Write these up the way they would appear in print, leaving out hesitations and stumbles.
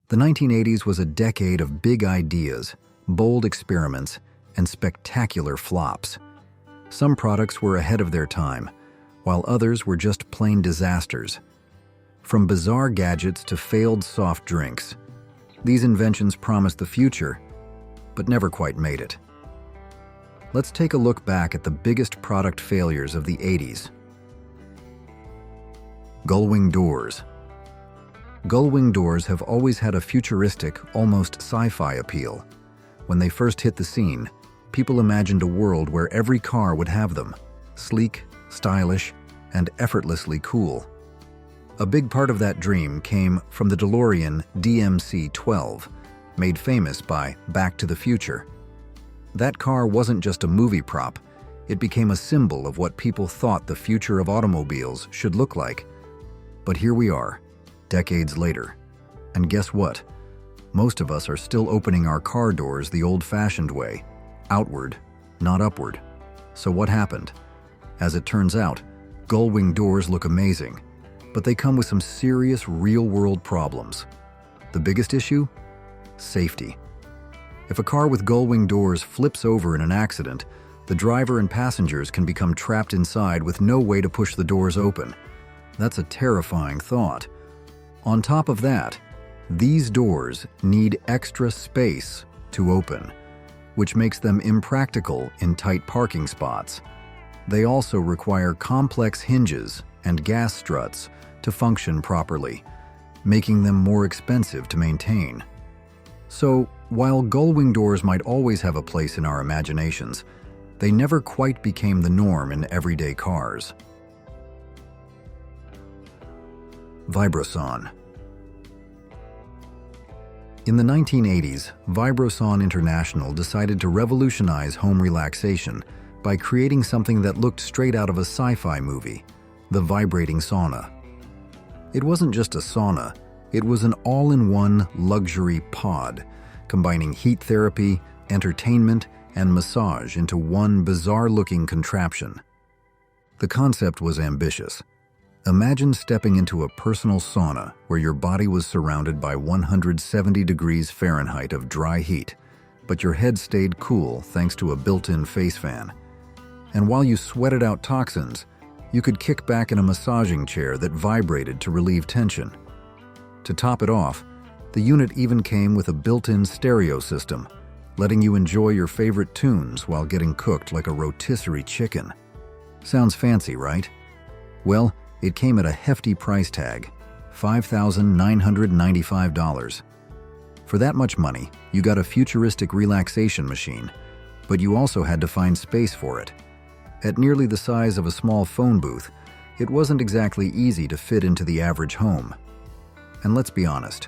The 1980s was a decade of big ideas, bold experiments, and spectacular flops. Some products were ahead of their time, while others were just plain disasters. From bizarre gadgets to failed soft drinks, these inventions promised the future, but never quite made it. Let's take a look back at the biggest product failures of the 80s. Gullwing Doors. Gullwing doors have always had a futuristic, almost sci-fi appeal. When they first hit the scene, people imagined a world where every car would have them, sleek, stylish, and effortlessly cool. A big part of that dream came from the DeLorean DMC-12, made famous by Back to the Future. That car wasn't just a movie prop, it became a symbol of what people thought the future of automobiles should look like. But here we are, decades later. And guess what? Most of us are still opening our car doors the old-fashioned way, outward, not upward. So what happened? As it turns out, Gullwing doors look amazing, but they come with some serious real-world problems. The biggest issue? Safety. If a car with Gullwing doors flips over in an accident, the driver and passengers can become trapped inside with no way to push the doors open. That's a terrifying thought. On top of that, these doors need extra space to open, which makes them impractical in tight parking spots. They also require complex hinges and gas struts to function properly, making them more expensive to maintain. So, while Gullwing doors might always have a place in our imaginations, they never quite became the norm in everyday cars. Vibrosaun. In the 1980s, Vibrosaun International decided to revolutionize home relaxation by creating something that looked straight out of a sci-fi movie, the vibrating sauna. It wasn't just a sauna, it was an all-in-one luxury pod, combining heat therapy, entertainment, and massage into one bizarre-looking contraption. The concept was ambitious. Imagine stepping into a personal sauna where your body was surrounded by 170 degrees Fahrenheit of dry heat, but your head stayed cool thanks to a built-in face fan. And while you sweated out toxins, you could kick back in a massaging chair that vibrated to relieve tension. To top it off, the unit even came with a built-in stereo system, letting you enjoy your favorite tunes while getting cooked like a rotisserie chicken. Sounds fancy, right? Well, it came at a hefty price tag, $5,995. For that much money, you got a futuristic relaxation machine, but you also had to find space for it. At nearly the size of a small phone booth, it wasn't exactly easy to fit into the average home. And let's be honest,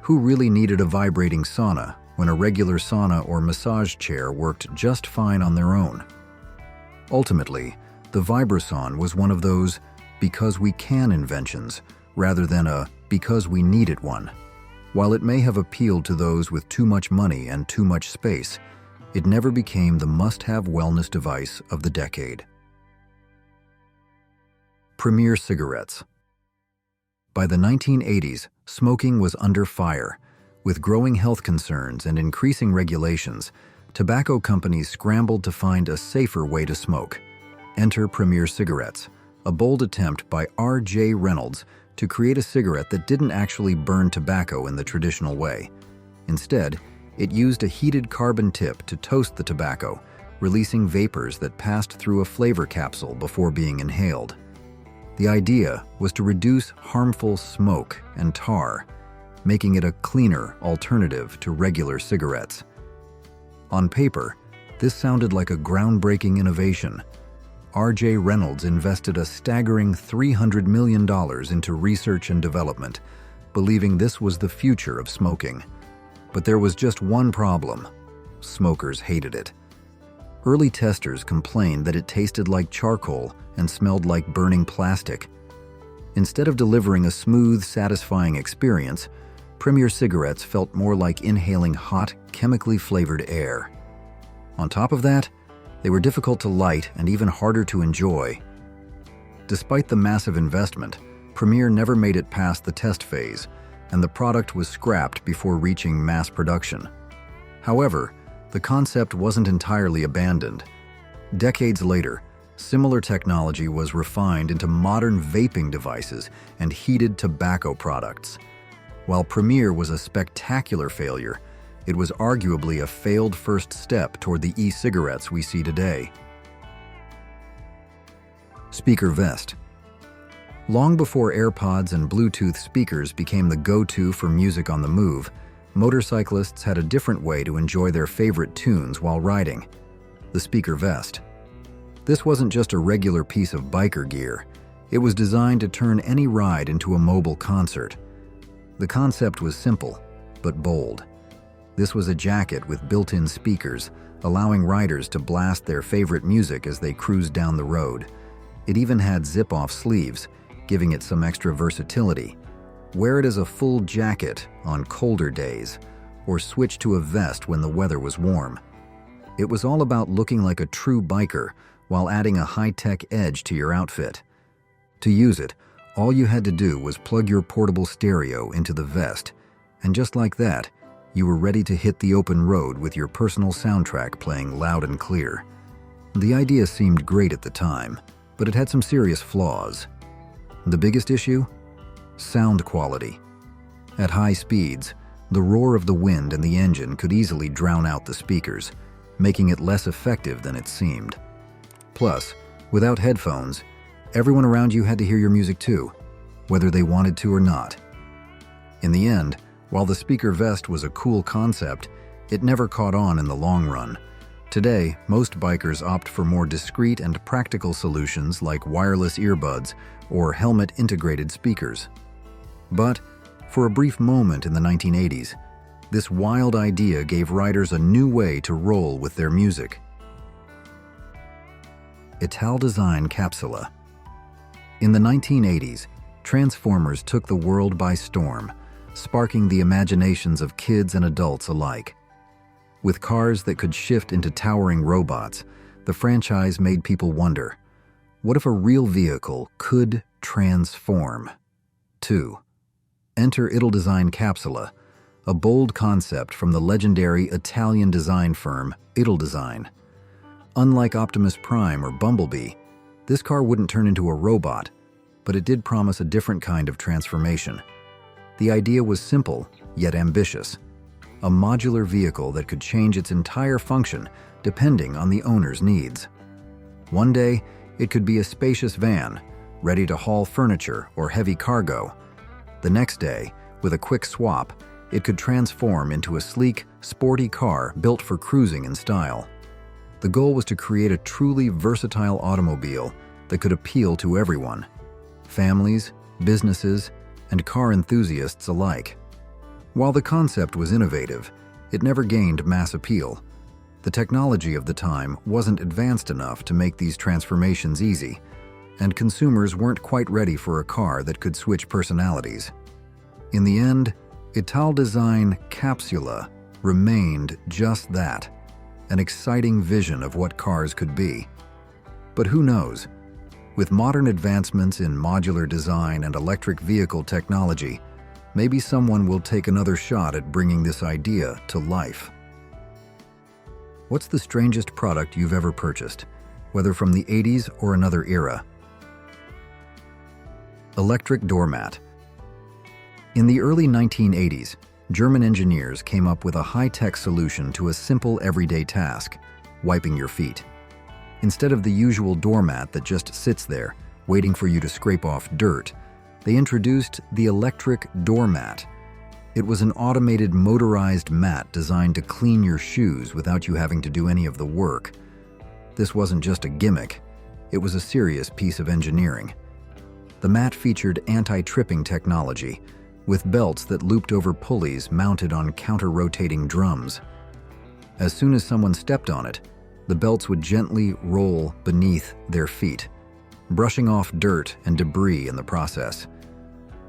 who really needed a vibrating sauna when a regular sauna or massage chair worked just fine on their own? Ultimately, the Vibrosaun was one of those because we can inventions, rather than a because we needed one. While it may have appealed to those with too much money and too much space, it never became the must-have wellness device of the decade. Premier cigarettes. By the 1980s, smoking was under fire. With growing health concerns and increasing regulations, tobacco companies scrambled to find a safer way to smoke. Enter Premier cigarettes, a bold attempt by R.J. Reynolds to create a cigarette that didn't actually burn tobacco in the traditional way. Instead, it used a heated carbon tip to toast the tobacco, releasing vapors that passed through a flavor capsule before being inhaled. The idea was to reduce harmful smoke and tar, making it a cleaner alternative to regular cigarettes. On paper, this sounded like a groundbreaking innovation. R.J. Reynolds invested a staggering $300 million into research and development, believing this was the future of smoking. But there was just one problem. Smokers hated it. Early testers complained that it tasted like charcoal and smelled like burning plastic. Instead of delivering a smooth, satisfying experience, Premier cigarettes felt more like inhaling hot, chemically flavored air. On top of that, they were difficult to light and even harder to enjoy. Despite the massive investment, Premier never made it past the test phase, and the product was scrapped before reaching mass production. However, the concept wasn't entirely abandoned. Decades later, similar technology was refined into modern vaping devices and heated tobacco products. While Premiere was a spectacular failure, it was arguably a failed first step toward the e-cigarettes we see today. Speaker vest. Long before AirPods and Bluetooth speakers became the go-to for music on the move, motorcyclists had a different way to enjoy their favorite tunes while riding: the speaker vest. This wasn't just a regular piece of biker gear. It was designed to turn any ride into a mobile concert. The concept was simple, but bold. This was a jacket with built-in speakers, allowing riders to blast their favorite music as they cruised down the road. It even had zip-off sleeves, giving it some extra versatility. Wear it as a full jacket on colder days, or switch to a vest when the weather was warm. It was all about looking like a true biker while adding a high-tech edge to your outfit. To use it, all you had to do was plug your portable stereo into the vest, and just like that, you were ready to hit the open road with your personal soundtrack playing loud and clear. The idea seemed great at the time, but it had some serious flaws. The biggest issue? Sound quality. At high speeds, the roar of the wind and the engine could easily drown out the speakers, making it less effective than it seemed. Plus, without headphones, everyone around you had to hear your music too, whether they wanted to or not. In the end, while the speaker vest was a cool concept, it never caught on in the long run. Today, most bikers opt for more discreet and practical solutions like wireless earbuds or helmet-integrated speakers. But, for a brief moment in the 1980s, this wild idea gave riders a new way to roll with their music. Italdesign Capsula. In the 1980s, Transformers took the world by storm, sparking the imaginations of kids and adults alike. With cars that could shift into towering robots, the franchise made people wonder, what if a real vehicle could transform? 2. Enter Italdesign Capsula, a bold concept from the legendary Italian design firm Italdesign. Unlike Optimus Prime or Bumblebee, this car wouldn't turn into a robot, but it did promise a different kind of transformation. The idea was simple, yet ambitious. A modular vehicle that could change its entire function depending on the owner's needs. One day, it could be a spacious van, ready to haul furniture or heavy cargo. The next day, with a quick swap, it could transform into a sleek, sporty car built for cruising in style. The goal was to create a truly versatile automobile that could appeal to everyone: families, businesses, and car enthusiasts alike. While the concept was innovative, it never gained mass appeal. The technology of the time wasn't advanced enough to make these transformations easy, and consumers weren't quite ready for a car that could switch personalities. In the end, Italdesign Capsula remained just that, an exciting vision of what cars could be. But who knows? With modern advancements in modular design and electric vehicle technology, maybe someone will take another shot at bringing this idea to life. What's the strangest product you've ever purchased, whether from the 80s or another era? Electric doormat. In the early 1980s, German engineers came up with a high-tech solution to a simple everyday task: wiping your feet. Instead of the usual doormat that just sits there, waiting for you to scrape off dirt, they introduced the electric doormat. It was an automated motorized mat designed to clean your shoes without you having to do any of the work. This wasn't just a gimmick, it was a serious piece of engineering. The mat featured anti-tripping technology, with belts that looped over pulleys mounted on counter-rotating drums. As soon as someone stepped on it, the belts would gently roll beneath their feet, brushing off dirt and debris in the process.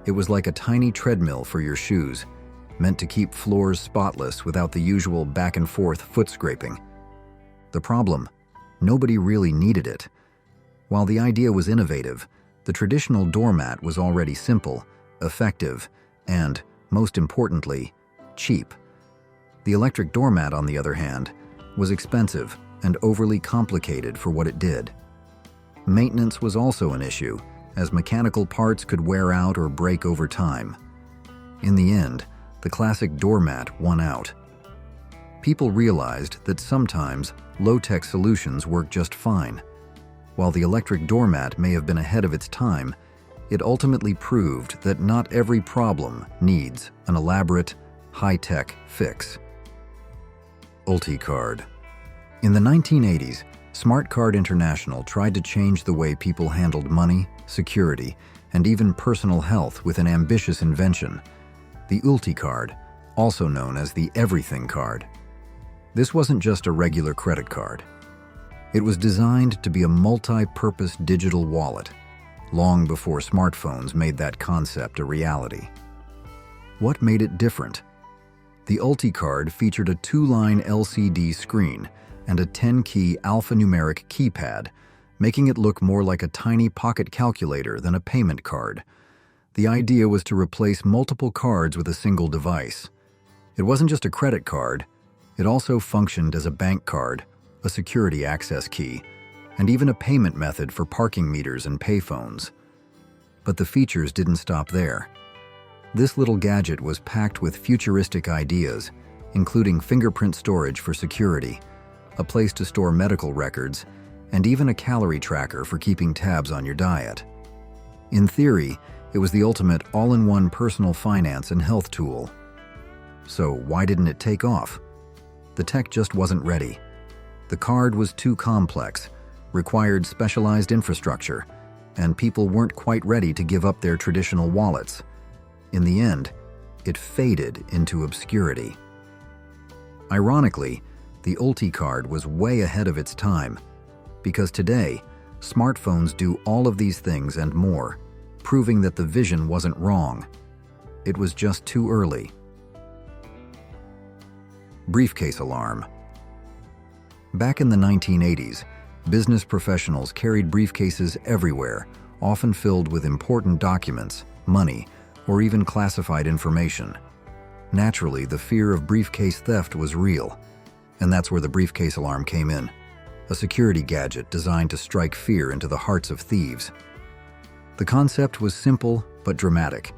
It was like a tiny treadmill for your shoes, meant to keep floors spotless without the usual back-and-forth foot scraping. The problem? Nobody really needed it. While the idea was innovative, the traditional doormat was already simple, effective, and, most importantly, cheap. The electric doormat, on the other hand, was expensive and overly complicated for what it did. Maintenance was also an issue, as mechanical parts could wear out or break over time. In the end, the classic doormat won out. People realized that sometimes low-tech solutions work just fine. While the electric doormat may have been ahead of its time, it ultimately proved that not every problem needs an elaborate, high-tech fix. Ulti Card. In the 1980s, Smart Card International tried to change the way people handled money, security, and even personal health with an ambitious invention, the Ulti Card, also known as the Everything Card. This wasn't just a regular credit card. It was designed to be a multi-purpose digital wallet, long before smartphones made that concept a reality. What made it different? The Ulti Card featured a 2-line LCD screen and a 10-key alphanumeric keypad, making it look more like a tiny pocket calculator than a payment card. The idea was to replace multiple cards with a single device. It wasn't just a credit card, it also functioned as a bank card, a security access key, and even a payment method for parking meters and payphones. But the features didn't stop there. This little gadget was packed with futuristic ideas, including fingerprint storage for security, a place to store medical records, and even a calorie tracker for keeping tabs on your diet. In theory, it was the ultimate all-in-one personal finance and health tool. So why didn't it take off? The tech just wasn't ready. The card was too complex, required specialized infrastructure, and people weren't quite ready to give up their traditional wallets. In the end, it faded into obscurity. Ironically, the Ulti Card was way ahead of its time, because today, smartphones do all of these things and more, proving that the vision wasn't wrong. It was just too early. Briefcase Alarm. Back in the 1980s, business professionals carried briefcases everywhere, often filled with important documents, money, or even classified information. Naturally, the fear of briefcase theft was real, and that's where the briefcase alarm came in, a security gadget designed to strike fear into the hearts of thieves. The concept was simple but dramatic.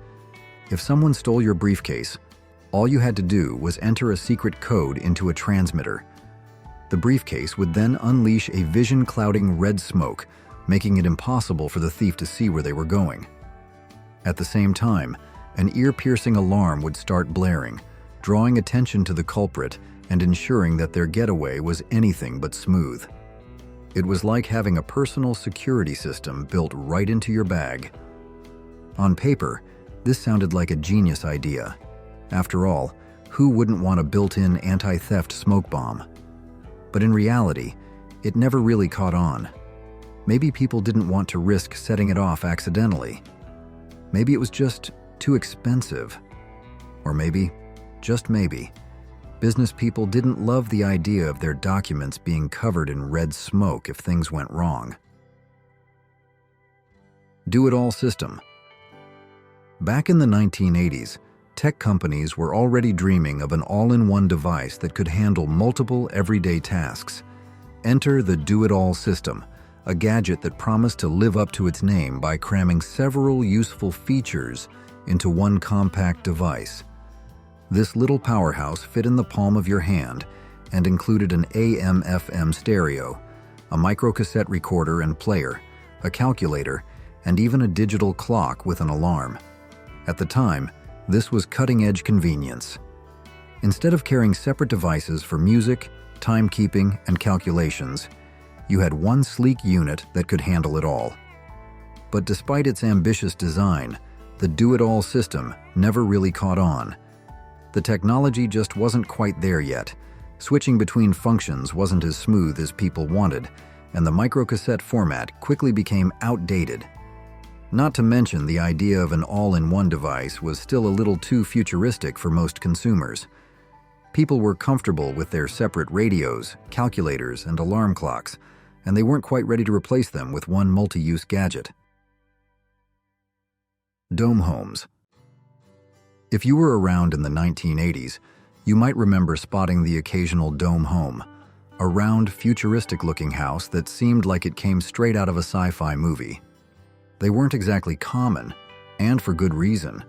If someone stole your briefcase, all you had to do was enter a secret code into a transmitter. The briefcase would then unleash a vision-clouding red smoke, making it impossible for the thief to see where they were going. At the same time, an ear-piercing alarm would start blaring, drawing attention to the culprit and ensuring that their getaway was anything but smooth. It was like having a personal security system built right into your bag. On paper, this sounded like a genius idea. After all, who wouldn't want a built-in anti-theft smoke bomb? But in reality, it never really caught on. Maybe people didn't want to risk setting it off accidentally. Maybe it was just too expensive. Or maybe, just maybe, business people didn't love the idea of their documents being covered in red smoke if things went wrong. Do-it-all system. Back in the 1980s, tech companies were already dreaming of an all-in-one device that could handle multiple everyday tasks. Enter the do-it-all system, a gadget that promised to live up to its name by cramming several useful features into one compact device. This little powerhouse fit in the palm of your hand and included an AM/FM stereo, a microcassette recorder and player, a calculator, and even a digital clock with an alarm. At the time, this was cutting-edge convenience. Instead of carrying separate devices for music, timekeeping, and calculations, you had one sleek unit that could handle it all. But despite its ambitious design, the do-it-all system never really caught on. The technology just wasn't quite there yet. Switching between functions wasn't as smooth as people wanted, and the microcassette format quickly became outdated. Not to mention, the idea of an all-in-one device was still a little too futuristic for most consumers. People were comfortable with their separate radios, calculators, and alarm clocks, and they weren't quite ready to replace them with one multi-use gadget. Dome homes. If you were around in the 1980s, you might remember spotting the occasional dome home, a round, futuristic-looking house that seemed like it came straight out of a sci-fi movie. They weren't exactly common, and for good reason.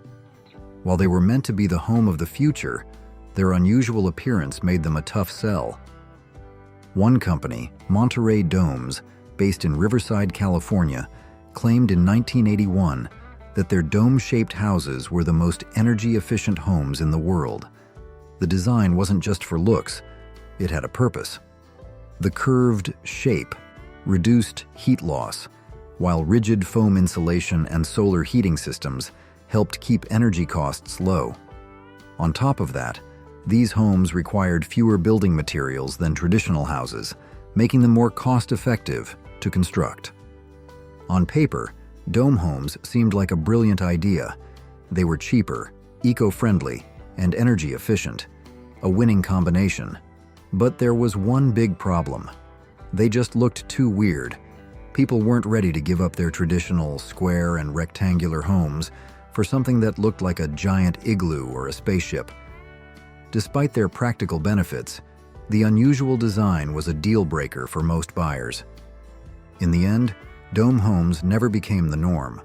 While they were meant to be the home of the future, their unusual appearance made them a tough sell. One company, Monterey Domes, based in Riverside, California, claimed in 1981 that their dome-shaped houses were the most energy-efficient homes in the world. The design wasn't just for looks, it had a purpose. The curved shape reduced heat loss, while rigid foam insulation and solar heating systems helped keep energy costs low. On top of that, these homes required fewer building materials than traditional houses, making them more cost-effective to construct. On paper, dome homes seemed like a brilliant idea. They were cheaper, eco-friendly, and energy efficient, a winning combination. But there was one big problem. They just looked too weird. People weren't ready to give up their traditional square and rectangular homes for something that looked like a giant igloo or a spaceship. Despite their practical benefits, the unusual design was a deal-breaker for most buyers. In the end, dome homes never became the norm.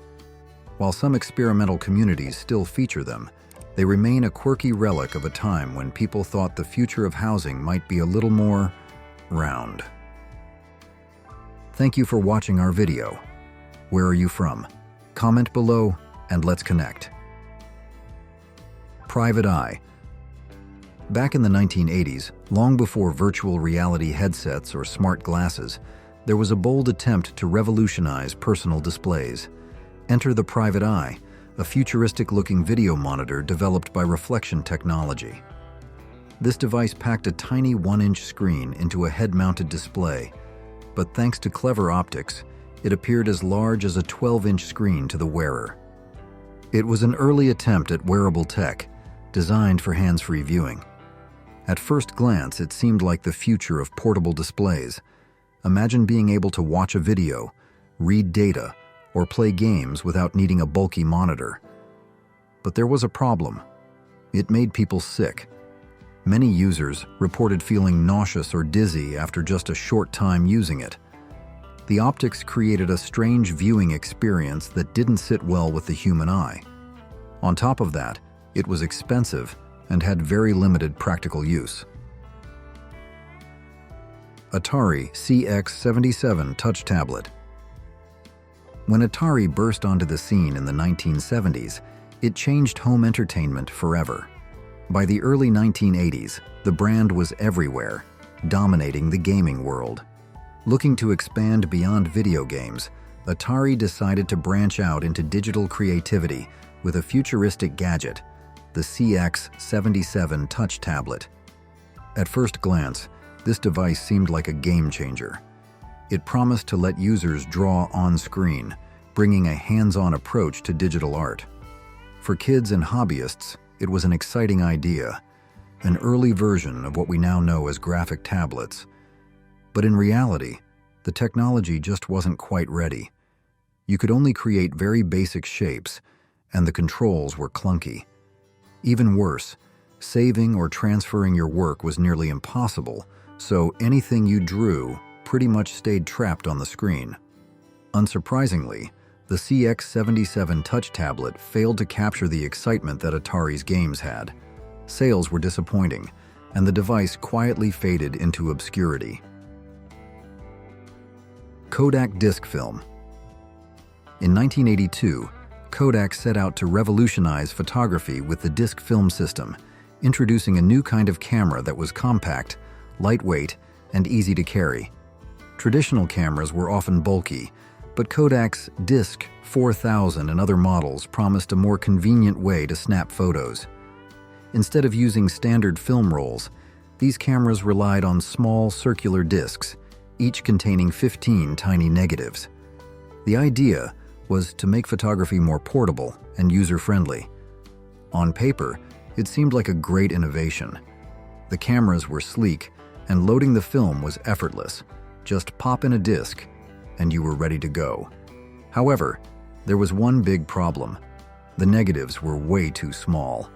While some experimental communities still feature them, they remain a quirky relic of a time when people thought the future of housing might be a little more round. Thank you for watching our video. Where are you from? Comment below and let's connect. Private eye. Back in the 1980s, long before virtual reality headsets or smart glasses, there was a bold attempt to revolutionize personal displays. Enter the private eye, a futuristic-looking video monitor developed by reflection technology. This device packed a tiny 1-inch screen into a head-mounted display, but thanks to clever optics, it appeared as large as a 12-inch screen to the wearer. It was an early attempt at wearable tech, designed for hands-free viewing. At first glance, it seemed like the future of portable displays. Imagine being able to watch a video, read data, or play games without needing a bulky monitor. But there was a problem. It made people sick. Many users reported feeling nauseous or dizzy after just a short time using it. The optics created a strange viewing experience that didn't sit well with the human eye. On top of that, it was expensive and had very limited practical use. Atari CX77 Touch Tablet. When Atari burst onto the scene in the 1970s, it changed home entertainment forever. By the early 1980s, the brand was everywhere, dominating the gaming world. Looking to expand beyond video games, Atari decided to branch out into digital creativity with a futuristic gadget, the CX77 Touch Tablet. At first glance, this device seemed like a game changer. It promised to let users draw on-screen, bringing a hands-on approach to digital art. For kids and hobbyists, it was an exciting idea, an early version of what we now know as graphic tablets. But in reality, the technology just wasn't quite ready. You could only create very basic shapes, and the controls were clunky. Even worse, saving or transferring your work was nearly impossible, so anything you drew pretty much stayed trapped on the screen. Unsurprisingly, the CX77 Touch Tablet failed to capture the excitement that Atari's games had. Sales were disappointing, and the device quietly faded into obscurity. Kodak disc film. In 1982, Kodak set out to revolutionize photography with the disc film system, introducing a new kind of camera that was compact, lightweight, and easy to carry. Traditional cameras were often bulky, but Kodak's Disc 4000 and other models promised a more convenient way to snap photos. Instead of using standard film rolls, these cameras relied on small circular discs, each containing 15 tiny negatives. The idea was to make photography more portable and user-friendly. On paper, it seemed like a great innovation. The cameras were sleek, and loading the film was effortless. Just pop in a disc, and you were ready to go. However, there was one big problem. The negatives were way too small.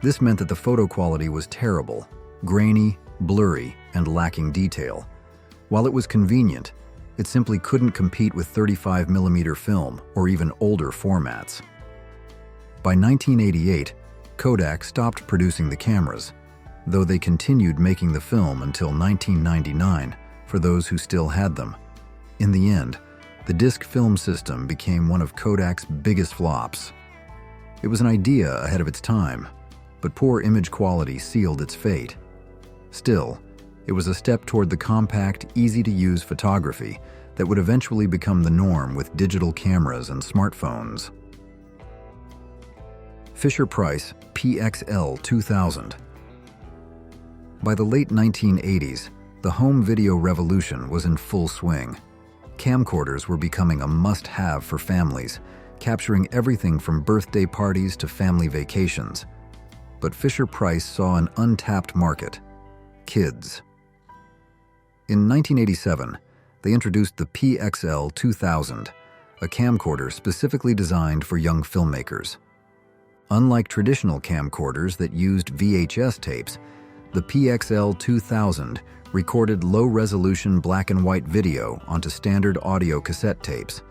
This meant that the photo quality was terrible, grainy, blurry, and lacking detail. While it was convenient, it simply couldn't compete with 35mm film or even older formats. By 1988, Kodak stopped producing the cameras, though they continued making the film until 1999 for those who still had them. In the end, the disc film system became one of Kodak's biggest flops. It was an idea ahead of its time, but poor image quality sealed its fate. Still, it was a step toward the compact, easy-to-use photography that would eventually become the norm with digital cameras and smartphones. Fisher-Price PXL 2000. By the late 1980s, the home video revolution was in full swing. Camcorders were becoming a must-have for families, capturing everything from birthday parties to family vacations. But Fisher-Price saw an untapped market: kids. In 1987, they introduced the PXL 2000, a camcorder specifically designed for young filmmakers. Unlike traditional camcorders that used VHS tapes, the PXL 2000 recorded low-resolution black-and-white video onto standard audio cassette tapes.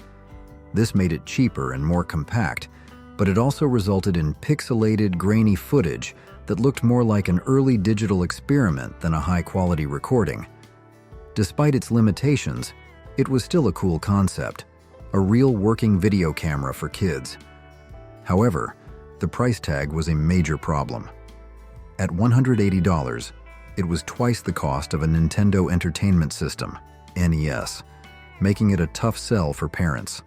This made it cheaper and more compact, but it also resulted in pixelated, grainy footage that looked more like an early digital experiment than a high-quality recording. Despite its limitations, it was still a cool concept, a real working video camera for kids. However, the price tag was a major problem. At $180, it was twice the cost of a Nintendo Entertainment System, NES, making it a tough sell for parents.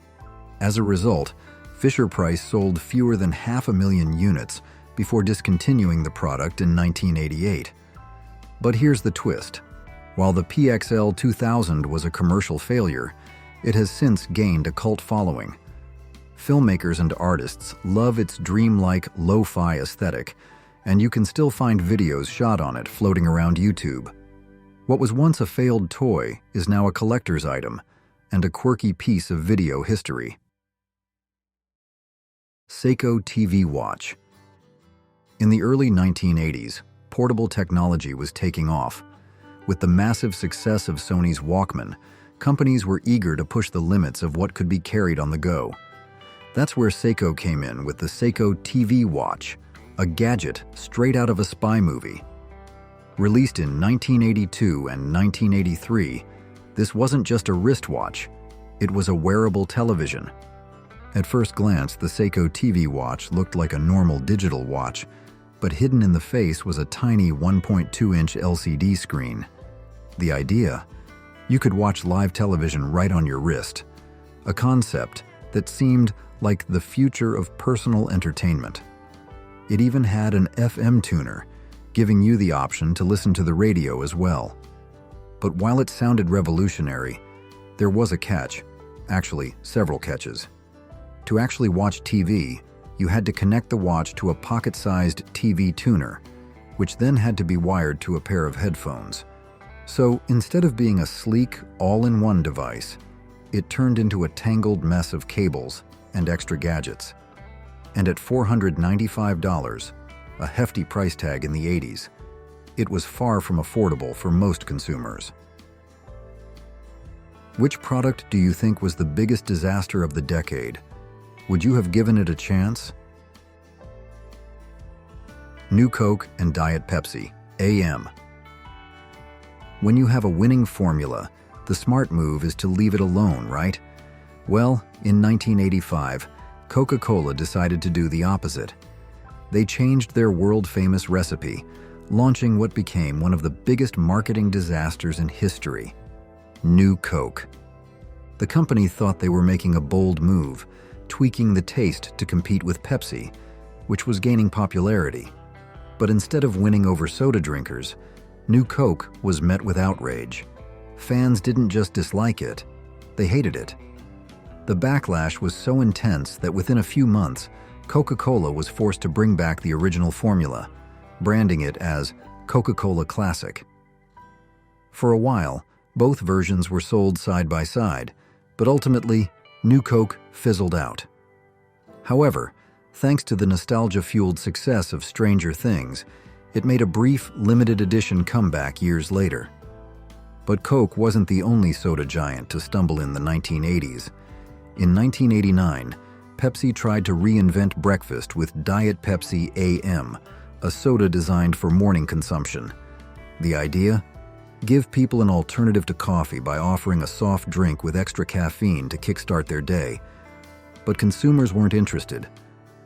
As a result, Fisher-Price sold fewer than 500,000 units before discontinuing the product in 1988. But here's the twist. While the PXL 2000 was a commercial failure, it has since gained a cult following. Filmmakers and artists love its dreamlike, lo-fi aesthetic, and you can still find videos shot on it floating around YouTube. What was once a failed toy is now a collector's item and a quirky piece of video history. Seiko TV Watch. In the early 1980s, portable technology was taking off. With the massive success of Sony's Walkman, companies were eager to push the limits of what could be carried on the go. That's where Seiko came in with the Seiko TV Watch, a gadget straight out of a spy movie. Released in 1982 and 1983, this wasn't just a wristwatch, it was a wearable television. At first glance, the Seiko TV Watch looked like a normal digital watch, but hidden in the face was a tiny 1.2-inch LCD screen. The idea? You could watch live television right on your wrist, a concept that seemed like the future of personal entertainment. It even had an FM tuner, giving you the option to listen to the radio as well. But while it sounded revolutionary, there was a catch, actually several catches. To actually watch TV, you had to connect the watch to a pocket-sized TV tuner, which then had to be wired to a pair of headphones. So instead of being a sleek, all-in-one device, it turned into a tangled mess of cables and extra gadgets. And at $495, a hefty price tag in the 80s, it was far from affordable for most consumers. Which product do you think was the biggest disaster of the decade? Would you have given it a chance? New Coke and Diet Pepsi, AM. When you have a winning formula, the smart move is to leave it alone, right? Well, in 1985, Coca-Cola decided to do the opposite. They changed their world-famous recipe, launching what became one of the biggest marketing disasters in history: New Coke. The company thought they were making a bold move, tweaking the taste to compete with Pepsi, which was gaining popularity. But instead of winning over soda drinkers, New Coke was met with outrage. Fans didn't just dislike it, they hated it. The backlash was so intense that within a few months, Coca-Cola was forced to bring back the original formula, branding it as Coca-Cola Classic. For a while, both versions were sold side by side, but ultimately, New Coke fizzled out. However, Thanks to the nostalgia-fueled success of Stranger Things, it made a brief, limited edition comeback years later. But Coke wasn't the only soda giant to stumble in the 1980s. In 1989, Pepsi tried to reinvent breakfast with Diet Pepsi AM, a soda designed for morning consumption. The idea? Give people an alternative to coffee by offering a soft drink with extra caffeine to kickstart their day. But consumers weren't interested.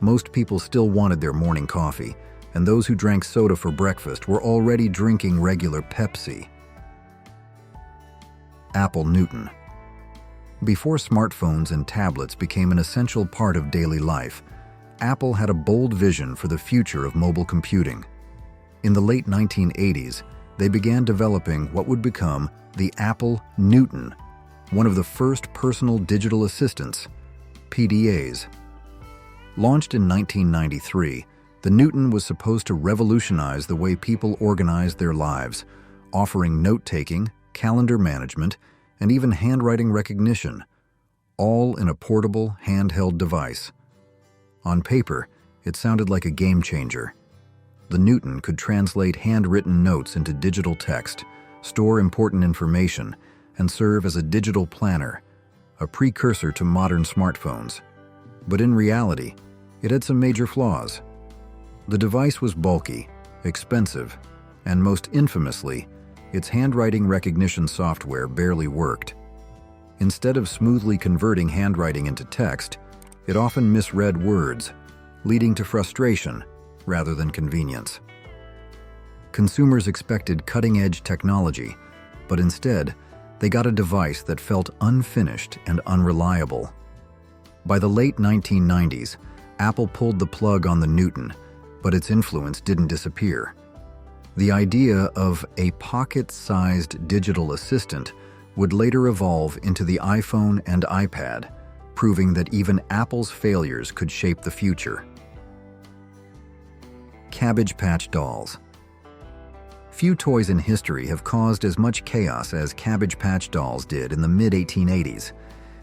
Most people still wanted their morning coffee, and those who drank soda for breakfast were already drinking regular Pepsi. Apple Newton. Before smartphones and tablets became an essential part of daily life, Apple had a bold vision for the future of mobile computing. In the late 1980s, they began developing what would become the Apple Newton, one of the first personal digital assistants, PDAs. Launched in 1993, the Newton was supposed to revolutionize the way people organized their lives, offering note-taking, calendar management, and even handwriting recognition, all in a portable, handheld device. On paper, it sounded like a game-changer. The Newton could translate handwritten notes into digital text, store important information, and serve as a digital planner, a precursor to modern smartphones. But in reality, it had some major flaws. The device was bulky, expensive, and most infamously, its handwriting recognition software barely worked. Instead of smoothly converting handwriting into text, it often misread words, leading to frustration rather than convenience. Consumers expected cutting-edge technology, but instead, they got a device that felt unfinished and unreliable. By the late 1990s, Apple pulled the plug on the Newton, but its influence didn't disappear. The idea of a pocket-sized digital assistant would later evolve into the iPhone and iPad, proving that even Apple's failures could shape the future. Cabbage Patch Dolls. Few toys in history have caused as much chaos as Cabbage Patch Dolls did in the mid-1880s.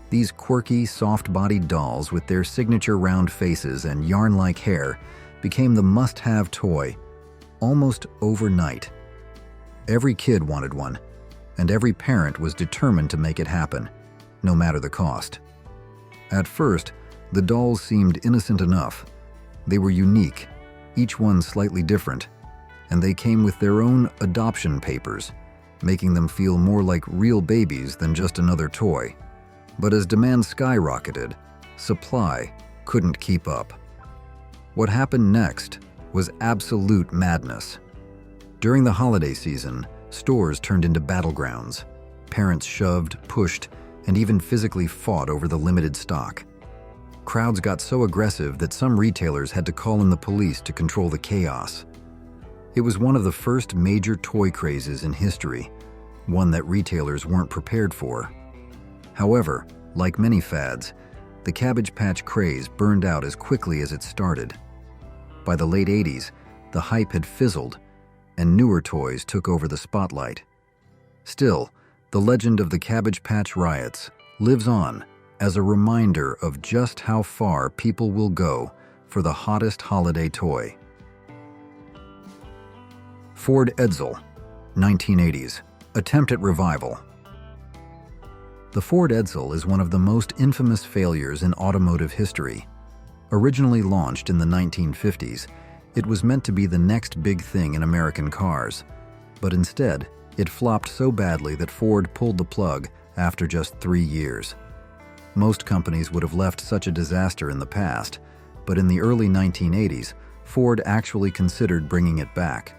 These quirky, soft-bodied dolls with their signature round faces and yarn-like hair became the must-have toy almost overnight. Every kid wanted one, and every parent was determined to make it happen, no matter the cost. At first, the dolls seemed innocent enough. They were unique, each one slightly different, and they came with their own adoption papers, making them feel more like real babies than just another toy. But as demand skyrocketed, supply couldn't keep up. What happened next was absolute madness. During the holiday season, stores turned into battlegrounds. Parents shoved, pushed, and even physically fought over the limited stock. Crowds got so aggressive that some retailers had to call in the police to control the chaos. It was one of the first major toy crazes in history, one that retailers weren't prepared for. However, like many fads, the Cabbage Patch craze burned out as quickly as it started. By the late 80s, the hype had fizzled, and newer toys took over the spotlight. Still, the legend of the Cabbage Patch riots lives on as a reminder of just how far people will go for the hottest holiday toy. Ford Edsel, 1980s, attempt at revival. The Ford Edsel is one of the most infamous failures in automotive history. Originally launched in the 1950s, it was meant to be the next big thing in American cars. But instead, it flopped so badly that Ford pulled the plug after just 3 years. Most companies would have left such a disaster in the past, but in the early 1980s, Ford actually considered bringing it back.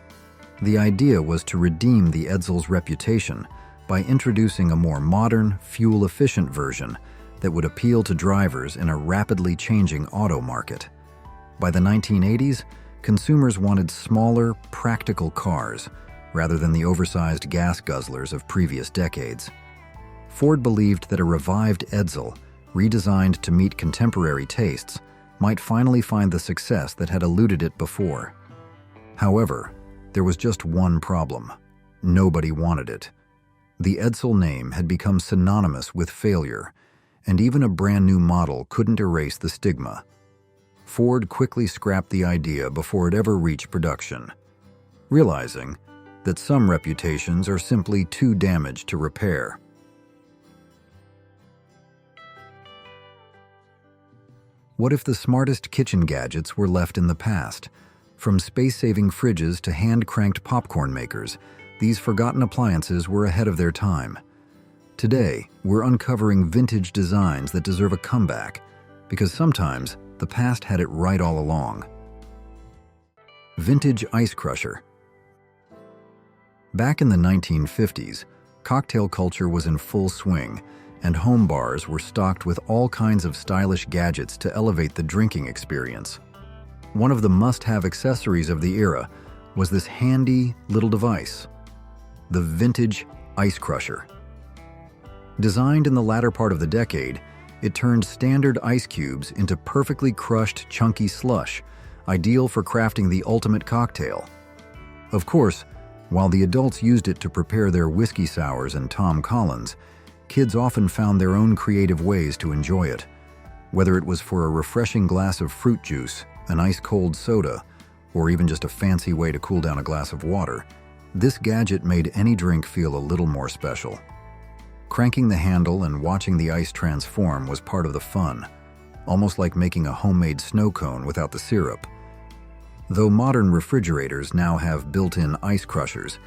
The idea was to redeem the Edsel's reputation by introducing a more modern, fuel-efficient version that would appeal to drivers in a rapidly changing auto market. By the 1980s, consumers wanted smaller, practical cars rather than the oversized gas guzzlers of previous decades. Ford believed that a revived Edsel, redesigned to meet contemporary tastes, might finally find the success that had eluded it before. However, there was just one problem. Nobody wanted it. The Edsel name had become synonymous with failure, and even a brand new model couldn't erase the stigma. Ford quickly scrapped the idea before it ever reached production, realizing that some reputations are simply too damaged to repair. What if the smartest kitchen gadgets were left in the past? From space-saving fridges to hand-cranked popcorn makers, these forgotten appliances were ahead of their time. Today, we're uncovering vintage designs that deserve a comeback, because sometimes the past had it right all along. Vintage ice crusher. Back in the 1950s, cocktail culture was in full swing, and home bars were stocked with all kinds of stylish gadgets to elevate the drinking experience. One of the must-have accessories of the era was this handy little device, the vintage ice crusher. Designed in the latter part of the decade, it turned standard ice cubes into perfectly crushed, chunky slush, ideal for crafting the ultimate cocktail. Of course, while the adults used it to prepare their whiskey sours and Tom Collins, kids often found their own creative ways to enjoy it. Whether it was for a refreshing glass of fruit juice, an ice-cold soda, or even just a fancy way to cool down a glass of water, this gadget made any drink feel a little more special. Cranking the handle and watching the ice transform was part of the fun, almost like making a homemade snow cone without the syrup. Though modern refrigerators now have built-in ice crushers,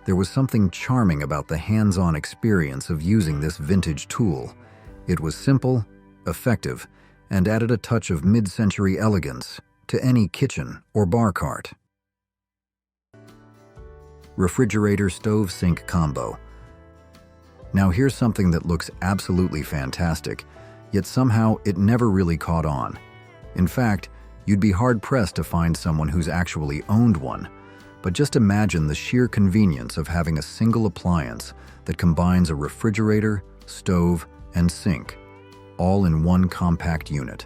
there was something charming about the hands-on experience of using this vintage tool. It was simple, effective, and added a touch of mid-century elegance to any kitchen or bar cart. Refrigerator stove sink combo. Now here's something that looks absolutely fantastic, yet somehow it never really caught on. In fact, you'd be hard-pressed to find someone who's actually owned one. But just imagine the sheer convenience of having a single appliance that combines a refrigerator, stove, and sink, all in one compact unit.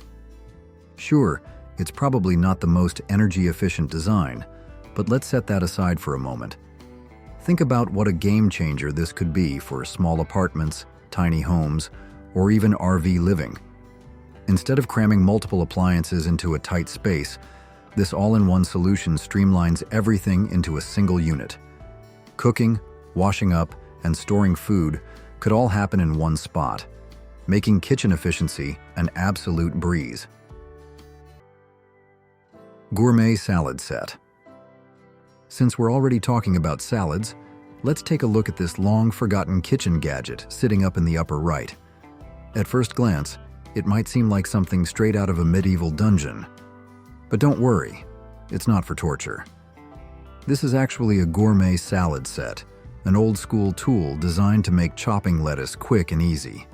Sure, it's probably not the most energy-efficient design, but let's set that aside for a moment. Think about what a game-changer this could be for small apartments, tiny homes, or even RV living. Instead of cramming multiple appliances into a tight space, this all-in-one solution streamlines everything into a single unit. Cooking, washing up, and storing food could all happen in one spot, making kitchen efficiency an absolute breeze. Gourmet salad set. Since we're already talking about salads, let's take a look at this long-forgotten kitchen gadget sitting up in the upper right. At first glance, it might seem like something straight out of a medieval dungeon. But don't worry, it's not for torture. This is actually a gourmet salad set, an old-school tool designed to make chopping lettuce quick and easy.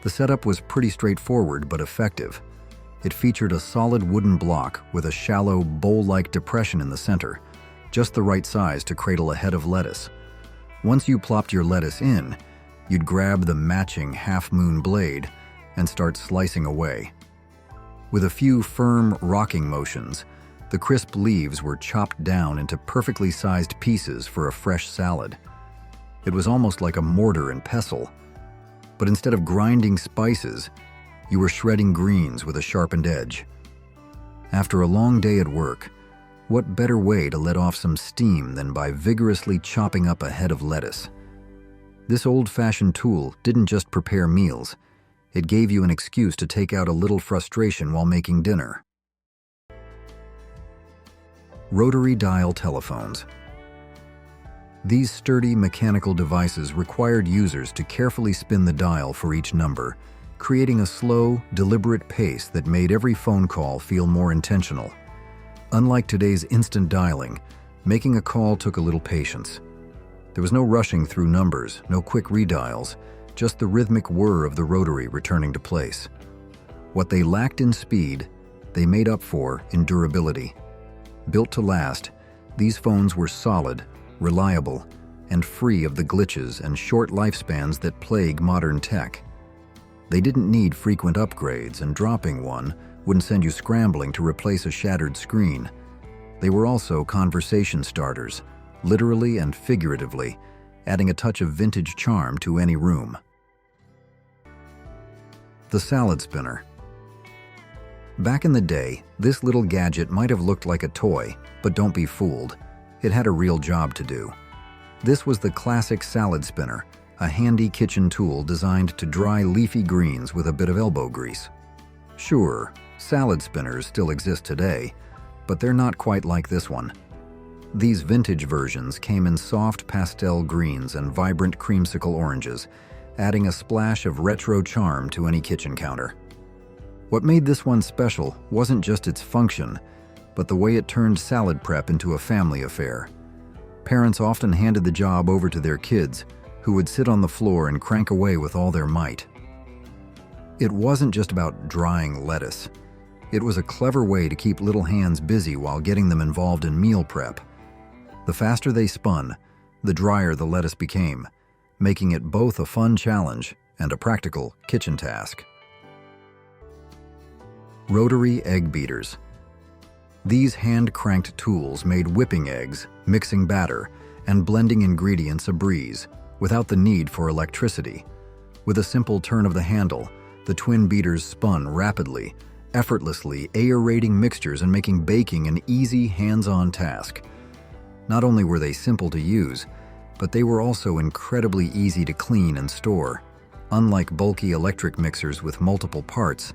The setup was pretty straightforward but effective. It featured a solid wooden block with a shallow, bowl-like depression in the center, just the right size to cradle a head of lettuce. Once you plopped your lettuce in, you'd grab the matching half-moon blade and start slicing away. With a few firm, rocking motions, the crisp leaves were chopped down into perfectly sized pieces for a fresh salad. It was almost like a mortar and pestle, but instead of grinding spices, you were shredding greens with a sharpened edge. After a long day at work, what better way to let off some steam than by vigorously chopping up a head of lettuce? This old-fashioned tool didn't just prepare meals, it gave you an excuse to take out a little frustration while making dinner. Rotary dial telephones. These sturdy mechanical devices required users to carefully spin the dial for each number, creating a slow, deliberate pace that made every phone call feel more intentional. Unlike today's instant dialing, making a call took a little patience. There was no rushing through numbers, no quick redials, just the rhythmic whir of the rotary returning to place. What they lacked in speed, they made up for in durability. Built to last, these phones were solid, reliable, and free of the glitches and short lifespans that plague modern tech. They didn't need frequent upgrades, and dropping one wouldn't send you scrambling to replace a shattered screen. They were also conversation starters, literally and figuratively, adding a touch of vintage charm to any room. The salad spinner. Back in the day, this little gadget might have looked like a toy, but don't be fooled. It had a real job to do. This was the classic salad spinner, a handy kitchen tool designed to dry leafy greens with a bit of elbow grease. Sure, salad spinners still exist today, but they're not quite like this one. These vintage versions came in soft pastel greens and vibrant creamsicle oranges, adding a splash of retro charm to any kitchen counter. What made this one special wasn't just its function, but the way it turned salad prep into a family affair. Parents often handed the job over to their kids, who would sit on the floor and crank away with all their might. It wasn't just about drying lettuce. It was a clever way to keep little hands busy while getting them involved in meal prep. The faster they spun, the drier the lettuce became, making it both a fun challenge and a practical kitchen task. Rotary egg beaters. These hand-cranked tools made whipping eggs, mixing batter, and blending ingredients a breeze, without the need for electricity. With a simple turn of the handle, the twin beaters spun rapidly, effortlessly aerating mixtures and making baking an easy, hands-on task. Not only were they simple to use, but they were also incredibly easy to clean and store. Unlike bulky electric mixers with multiple parts,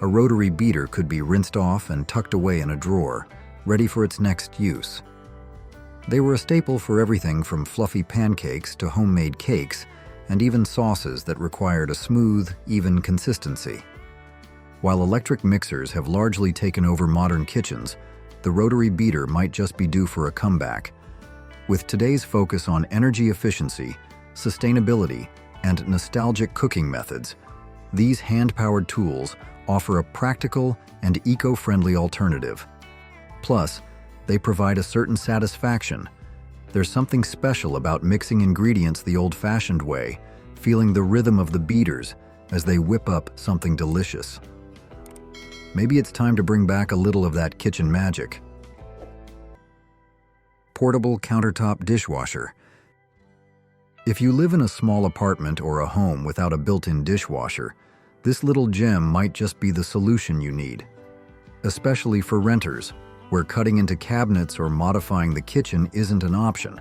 a rotary beater could be rinsed off and tucked away in a drawer, ready for its next use. They were a staple for everything from fluffy pancakes to homemade cakes, and even sauces that required a smooth, even consistency. While electric mixers have largely taken over modern kitchens, the rotary beater might just be due for a comeback. With today's focus on energy efficiency, sustainability, and nostalgic cooking methods, these hand-powered tools offer a practical and eco-friendly alternative. Plus, they provide a certain satisfaction. There's something special about mixing ingredients the old-fashioned way, feeling the rhythm of the beaters as they whip up something delicious. Maybe it's time to bring back a little of that kitchen magic. Portable countertop dishwasher. If you live in a small apartment or a home without a built-in dishwasher, this little gem might just be the solution you need. Especially for renters, where cutting into cabinets or modifying the kitchen isn't an option.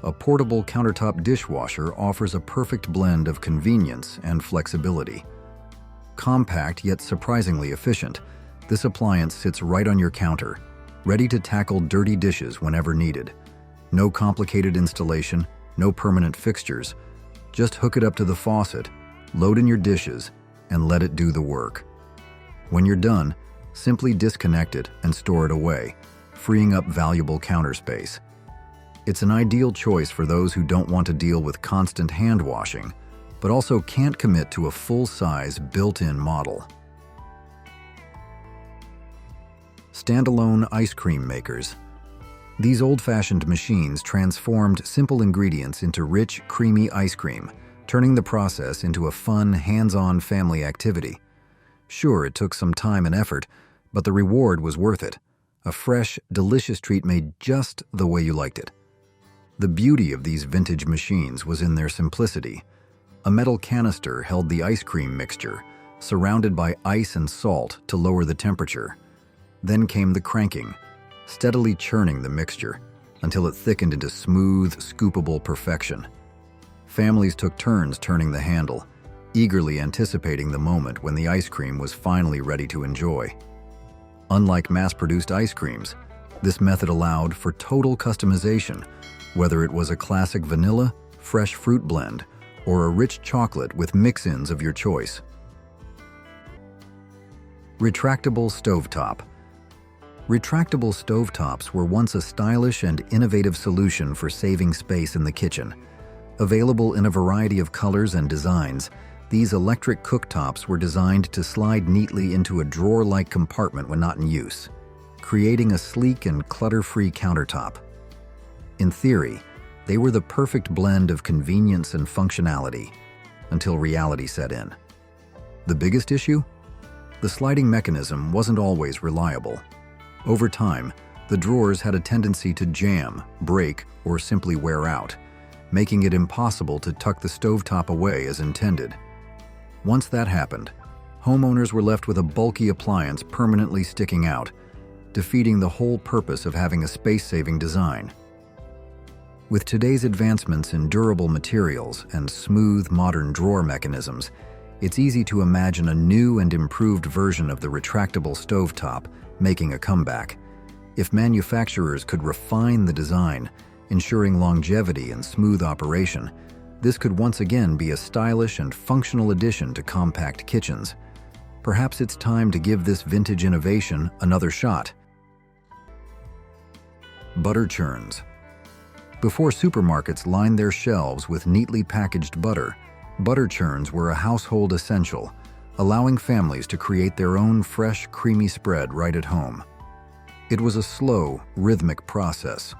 A portable countertop dishwasher offers a perfect blend of convenience and flexibility. Compact yet surprisingly efficient, this appliance sits right on your counter, ready to tackle dirty dishes whenever needed. No complicated installation, no permanent fixtures. Just hook it up to the faucet, load in your dishes, and let it do the work. When you're done, simply disconnect it and store it away, freeing up valuable counter space. It's an ideal choice for those who don't want to deal with constant hand washing, but also can't commit to a full-size built-in model. Standalone ice cream makers. These old-fashioned machines transformed simple ingredients into rich, creamy ice cream, turning the process into a fun, hands-on family activity. Sure, it took some time and effort, but the reward was worth it. A fresh, delicious treat made just the way you liked it. The beauty of these vintage machines was in their simplicity. A metal canister held the ice cream mixture, surrounded by ice and salt to lower the temperature. Then came the cranking, steadily churning the mixture until it thickened into smooth, scoopable perfection. Families took turns turning the handle, eagerly anticipating the moment when the ice cream was finally ready to enjoy. Unlike mass-produced ice creams, this method allowed for total customization, whether it was a classic vanilla, fresh fruit blend, or a rich chocolate with mix-ins of your choice. Retractable stovetop. Retractable stovetops were once a stylish and innovative solution for saving space in the kitchen. Available in a variety of colors and designs, these electric cooktops were designed to slide neatly into a drawer-like compartment when not in use, creating a sleek and clutter-free countertop. In theory, they were the perfect blend of convenience and functionality, until reality set in. The biggest issue? The sliding mechanism wasn't always reliable. Over time, the drawers had a tendency to jam, break, or simply wear out, making it impossible to tuck the stovetop away as intended. Once that happened, homeowners were left with a bulky appliance permanently sticking out, defeating the whole purpose of having a space-saving design. With today's advancements in durable materials and smooth, modern drawer mechanisms, it's easy to imagine a new and improved version of the retractable stovetop making a comeback. If manufacturers could refine the design, ensuring longevity and smooth operation, this could once again be a stylish and functional addition to compact kitchens. Perhaps it's time to give this vintage innovation another shot. Butter churns. Before supermarkets lined their shelves with neatly packaged butter, butter churns were a household essential, allowing families to create their own fresh, creamy spread right at home. It was a slow, rhythmic process,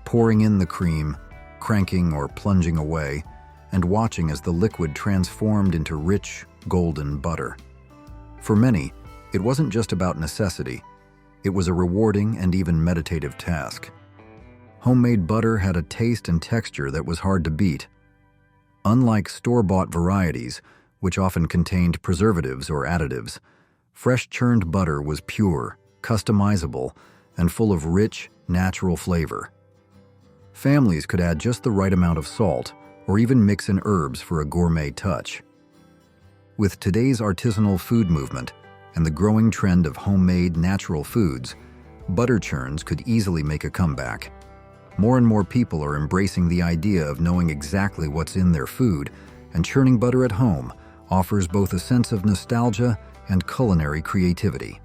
pouring in the cream, cranking or plunging away, and watching as the liquid transformed into rich, golden butter. For many, it wasn't just about necessity. It was a rewarding and even meditative task. Homemade butter had a taste and texture that was hard to beat. Unlike store-bought varieties, which often contained preservatives or additives, fresh churned butter was pure, customizable, and full of rich, natural flavor. Families could add just the right amount of salt, or even mix in herbs for a gourmet touch. With today's artisanal food movement and the growing trend of homemade, natural foods, butter churns could easily make a comeback. More and more people are embracing the idea of knowing exactly what's in their food, and churning butter at home offers both a sense of nostalgia and culinary creativity.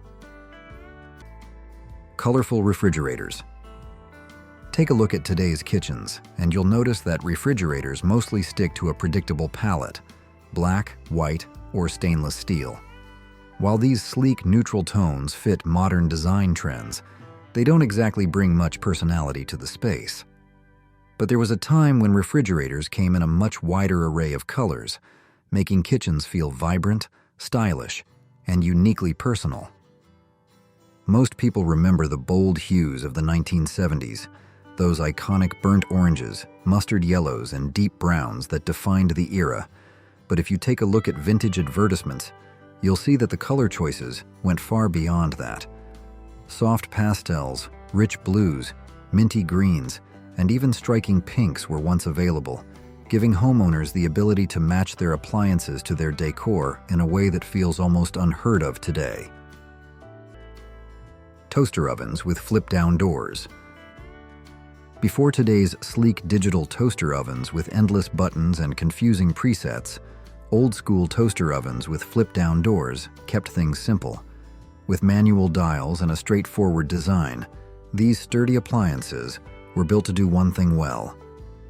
Colorful refrigerators. Take a look at today's kitchens, and you'll notice that refrigerators mostly stick to a predictable palette: black, white, or stainless steel. While these sleek, neutral tones fit modern design trends, they don't exactly bring much personality to the space. But there was a time when refrigerators came in a much wider array of colors, making kitchens feel vibrant, stylish, and uniquely personal. Most people remember the bold hues of the 1970s, those iconic burnt oranges, mustard yellows, and deep browns that defined the era. But if you take a look at vintage advertisements, you'll see that the color choices went far beyond that. Soft pastels, rich blues, minty greens, and even striking pinks were once available, giving homeowners the ability to match their appliances to their decor in a way that feels almost unheard of today. Toaster ovens with flip-down doors. Before today's sleek digital toaster ovens with endless buttons and confusing presets, old-school toaster ovens with flip-down doors kept things simple. With manual dials and a straightforward design, these sturdy appliances were built to do one thing well: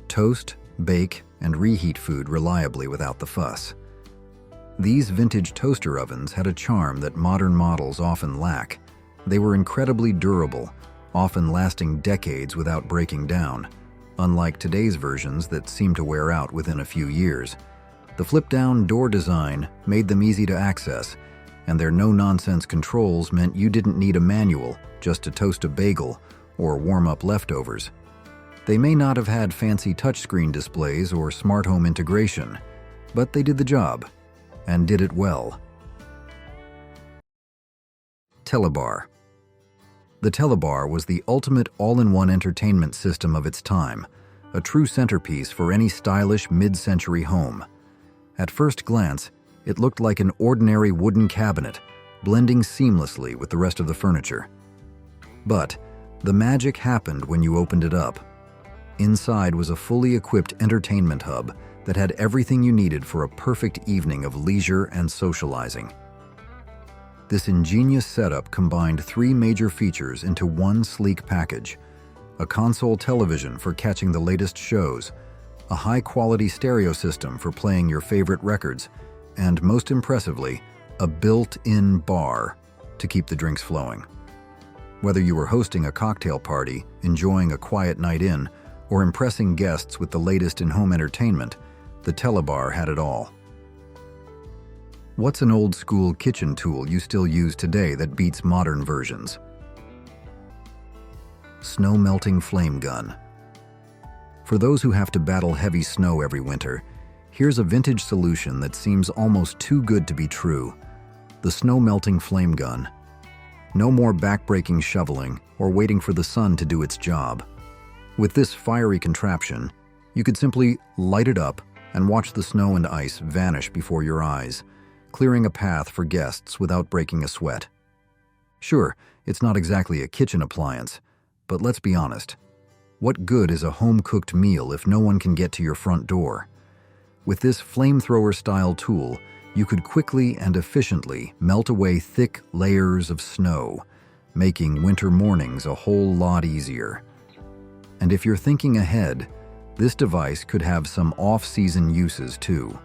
toast, bake, and reheat food reliably without the fuss. These vintage toaster ovens had a charm that modern models often lack. They were incredibly durable, often lasting decades without breaking down, unlike today's versions that seem to wear out within a few years. The flip-down door design made them easy to access, and their no-nonsense controls meant you didn't need a manual just to toast a bagel or warm up leftovers. They may not have had fancy touchscreen displays or smart home integration, but they did the job, and did it well. Telebar. The Telebar was the ultimate all-in-one entertainment system of its time, a true centerpiece for any stylish mid-century home. At first glance, it looked like an ordinary wooden cabinet, blending seamlessly with the rest of the furniture. But the magic happened when you opened it up. Inside was a fully equipped entertainment hub that had everything you needed for a perfect evening of leisure and socializing. This ingenious setup combined three major features into one sleek package: a console television for catching the latest shows, a high-quality stereo system for playing your favorite records, and most impressively, a built-in bar to keep the drinks flowing. Whether you were hosting a cocktail party, enjoying a quiet night in, or impressing guests with the latest in home entertainment, the Telebar had it all. What's an old-school kitchen tool you still use today that beats modern versions? Snow-melting flame gun. For those who have to battle heavy snow every winter, here's a vintage solution that seems almost too good to be true: the snow-melting flame gun. No more back-breaking shoveling or waiting for the sun to do its job. With this fiery contraption, you could simply light it up and watch the snow and ice vanish before your eyes, clearing a path for guests without breaking a sweat. Sure, it's not exactly a kitchen appliance, but let's be honest. What good is a home-cooked meal if no one can get to your front door? With this flamethrower-style tool, you could quickly and efficiently melt away thick layers of snow, making winter mornings a whole lot easier. And if you're thinking ahead, this device could have some off-season uses too.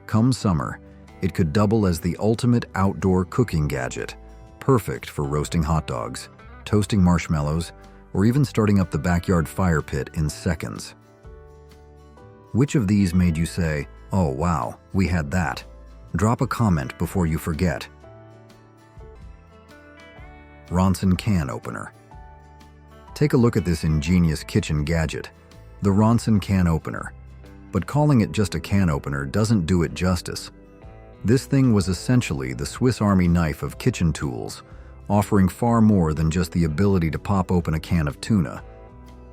Come summer, it could double as the ultimate outdoor cooking gadget, perfect for roasting hot dogs, toasting marshmallows, or even starting up the backyard fire pit in seconds. Which of these made you say, "Oh wow, we had that"? Drop a comment before you forget. Ronson Can Opener. Take a look at this ingenious kitchen gadget, the Ronson Can Opener. But calling it just a can opener doesn't do it justice. This thing was essentially the Swiss Army knife of kitchen tools, offering far more than just the ability to pop open a can of tuna.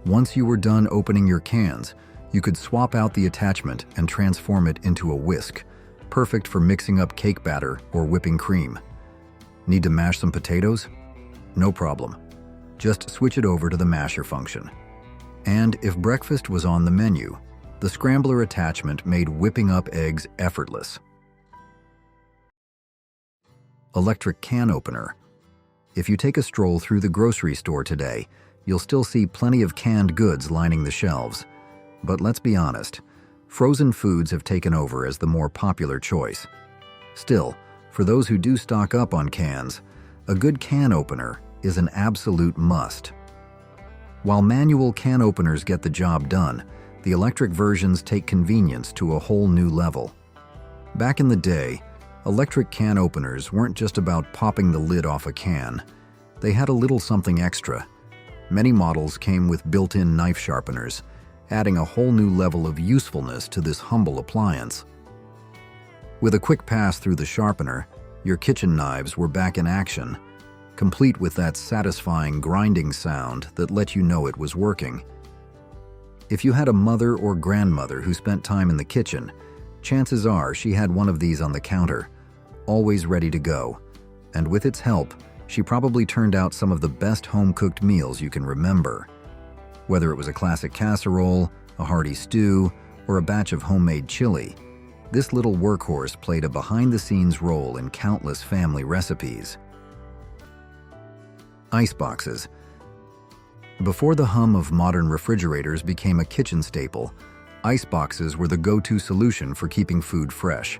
Once you were done opening your cans, you could swap out the attachment and transform it into a whisk, perfect for mixing up cake batter or whipping cream. Need to mash some potatoes? No problem. Just switch it over to the masher function. And if breakfast was on the menu, the scrambler attachment made whipping up eggs effortless. Electric Can Opener. If you take a stroll through the grocery store today, you'll still see plenty of canned goods lining the shelves. But let's be honest, frozen foods have taken over as the more popular choice. Still, for those who do stock up on cans, a good can opener is an absolute must. While manual can openers get the job done, the electric versions take convenience to a whole new level. Back in the day, electric can openers weren't just about popping the lid off a can. They had a little something extra. Many models came with built-in knife sharpeners, adding a whole new level of usefulness to this humble appliance. With a quick pass through the sharpener, your kitchen knives were back in action, complete with that satisfying grinding sound that let you know it was working. If you had a mother or grandmother who spent time in the kitchen, chances are she had one of these on the counter, always ready to go. And with its help, she probably turned out some of the best home-cooked meals you can remember. Whether it was a classic casserole, a hearty stew, or a batch of homemade chili, this little workhorse played a behind-the-scenes role in countless family recipes. Ice boxes. Before the hum of modern refrigerators became a kitchen staple, ice boxes were the go-to solution for keeping food fresh.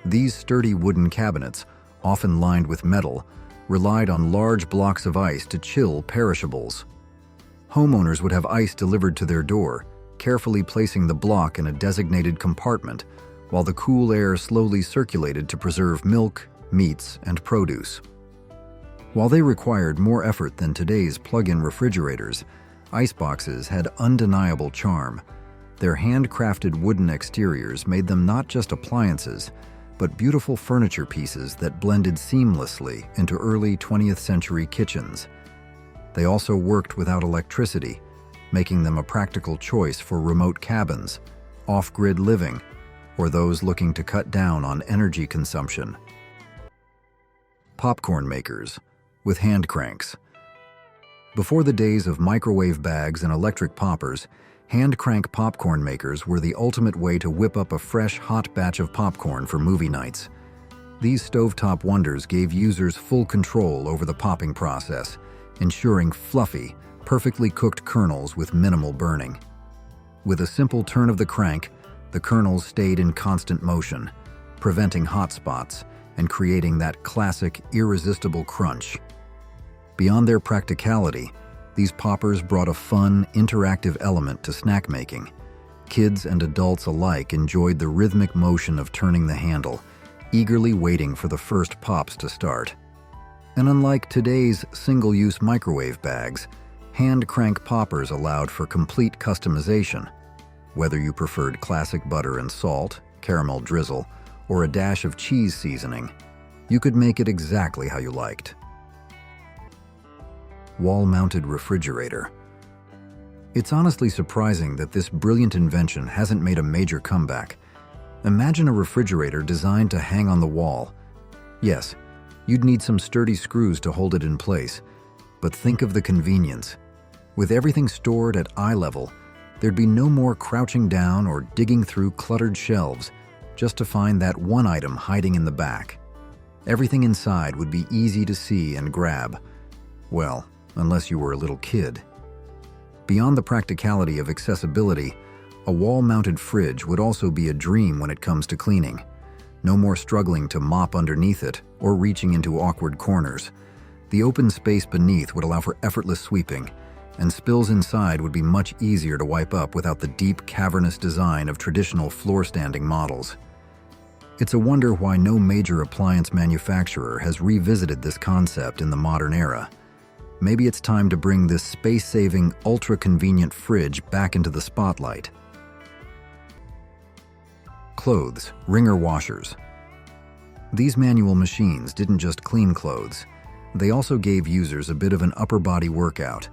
These sturdy wooden cabinets, often lined with metal, relied on large blocks of ice to chill perishables. Homeowners would have ice delivered to their door, carefully placing the block in a designated compartment, while the cool air slowly circulated to preserve milk, meats, and produce. While they required more effort than today's plug-in refrigerators, iceboxes had undeniable charm. Their handcrafted wooden exteriors made them not just appliances, but beautiful furniture pieces that blended seamlessly into early 20th century kitchens. They also worked without electricity, making them a practical choice for remote cabins, off-grid living, or those looking to cut down on energy consumption. Popcorn makers with hand cranks. Before the days of microwave bags and electric poppers, hand crank popcorn makers were the ultimate way to whip up a fresh, hot batch of popcorn for movie nights. These stovetop wonders gave users full control over the popping process, ensuring fluffy, perfectly cooked kernels with minimal burning. With a simple turn of the crank, the kernels stayed in constant motion, preventing hot spots and creating that classic, irresistible crunch. Beyond their practicality, these poppers brought a fun, interactive element to snack making. Kids and adults alike enjoyed the rhythmic motion of turning the handle, eagerly waiting for the first pops to start. And unlike today's single-use microwave bags, hand crank poppers allowed for complete customization. Whether you preferred classic butter and salt, caramel drizzle, or a dash of cheese seasoning, You could make it exactly how you liked. Wall-mounted refrigerator. It's honestly surprising that this brilliant invention hasn't made a major comeback. Imagine a refrigerator designed to hang on the wall. Yes, you'd need some sturdy screws to hold it in place, but think of the convenience. With everything stored at eye level, there'd be no more crouching down or digging through cluttered shelves just to find that one item hiding in the back. Everything inside would be easy to see and grab. Well, unless you were a little kid. Beyond the practicality of accessibility, a wall-mounted fridge would also be a dream when it comes to cleaning. No more struggling to mop underneath it or reaching into awkward corners. The open space beneath would allow for effortless sweeping, and spills inside would be much easier to wipe up without the deep, cavernous design of traditional floor-standing models. It's a wonder why no major appliance manufacturer has revisited this concept in the modern era. Maybe it's time to bring this space-saving, ultra-convenient fridge back into the spotlight. Clothes, wringer washers. These manual machines didn't just clean clothes. They also gave users a bit of an upper-body workout.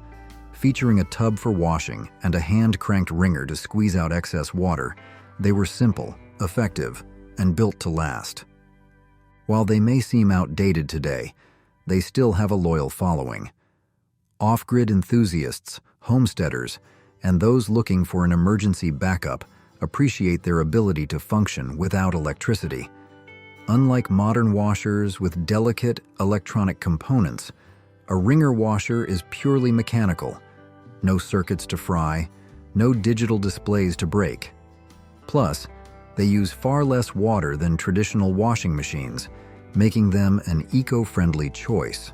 Featuring a tub for washing and a hand-cranked wringer to squeeze out excess water, they were simple, effective, and built to last. While they may seem outdated today, they still have a loyal following. Off-grid enthusiasts, homesteaders, and those looking for an emergency backup appreciate their ability to function without electricity. Unlike modern washers with delicate electronic components, a wringer washer is purely mechanical. No circuits to fry, no digital displays to break. Plus, they use far less water than traditional washing machines, making them an eco-friendly choice.